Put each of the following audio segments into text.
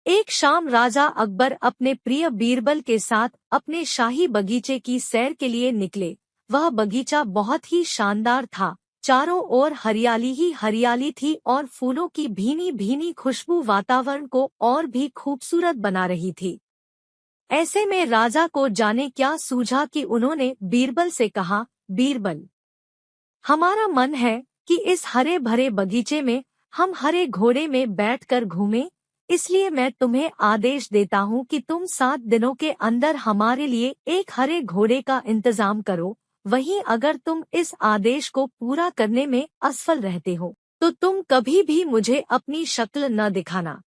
एक शाम राजा अकबर अपने प्रिय बीरबल के साथ अपने शाही बगीचे की सैर के लिए निकले। वह बगीचा बहुत ही शानदार था। चारों ओर हरियाली ही हरियाली थी और फूलों की भीनी भीनी खुशबू वातावरण को और भी खूबसूरत बना रही थी। ऐसे में राजा को जाने क्या सूझा कि उन्होंने बीरबल से कहा, बीरबल, हमारा मन है कि इस हरे भरे बगीचे में हम हरे घोड़े में बैठकर घूमें। इसलिए मैं तुम्हें आदेश देता हूँ कि तुम 7 दिनों के अंदर हमारे लिए एक हरे घोड़े का इंतजाम करो। वहीं अगर तुम इस आदेश को पूरा करने में असफल रहते हो तो तुम कभी भी मुझे अपनी शक्ल न दिखाना।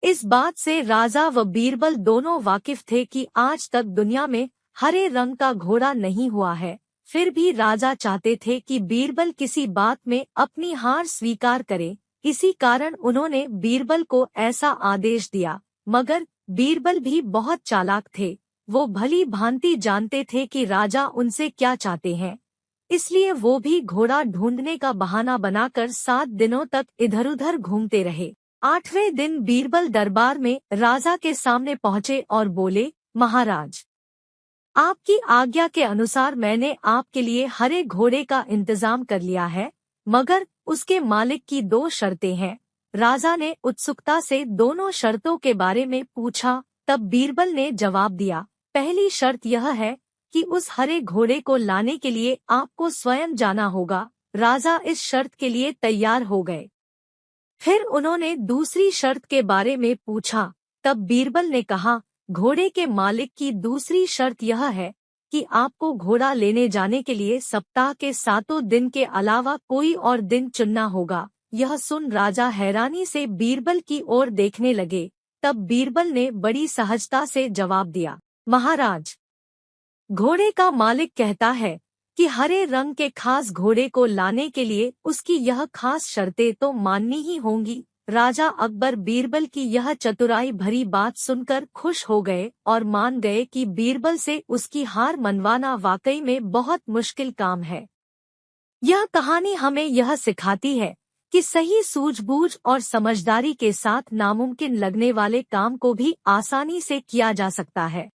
इस बात से राजा व बीरबल दोनों वाकिफ थे कि आज तक दुनिया में हरे रंग का घोड़ा नहीं हुआ है। फिर भी राजा चाहते थे कि बीरबल किसी बात में अपनी हार स्वीकार करे। इसी कारण उन्होंने बीरबल को ऐसा आदेश दिया। मगर बीरबल भी बहुत चालाक थे। वो भली भांति जानते थे कि राजा उनसे क्या चाहते हैं। इसलिए वो भी घोड़ा ढूंढने का बहाना बनाकर 7 दिनों तक इधर-उधर घूमते रहे। 8वें दिन बीरबल दरबार में राजा के सामने पहुंचे और बोले, महाराज, आपकी आज्ञा के अनुसार मैंने आपके लिए हरे घोड़े का इंतजाम कर लिया है, मगर उसके मालिक की 2 शर्तें हैं। राजा ने उत्सुकता से दोनों शर्तों के बारे में पूछा। तब बीरबल ने जवाब दिया, पहली शर्त यह है कि उस हरे घोड़े को लाने के लिए आपको स्वयं जाना होगा। राजा इस शर्त के लिए तैयार हो गए। फिर उन्होंने दूसरी शर्त के बारे में पूछा। तब बीरबल ने कहा, घोड़े के मालिक की दूसरी शर्त यह है कि आपको घोड़ा लेने जाने के लिए सप्ताह के 7 दिन के अलावा कोई और दिन चुनना होगा। यह सुन राजा हैरानी से बीरबल की ओर देखने लगे। तब बीरबल ने बड़ी सहजता से जवाब दिया, महाराज, घोड़े का मालिक कहता है कि हरे रंग के खास घोड़े को लाने के लिए उसकी यह खास शर्तें तो माननी ही होंगी। राजा अकबर बीरबल की यह चतुराई भरी बात सुनकर खुश हो गए और मान गए कि बीरबल से उसकी हार मनवाना वाकई में बहुत मुश्किल काम है। यह कहानी हमें यह सिखाती है कि सही सूझबूझ और समझदारी के साथ नामुमकिन लगने वाले काम को भी आसानी से किया जा सकता है।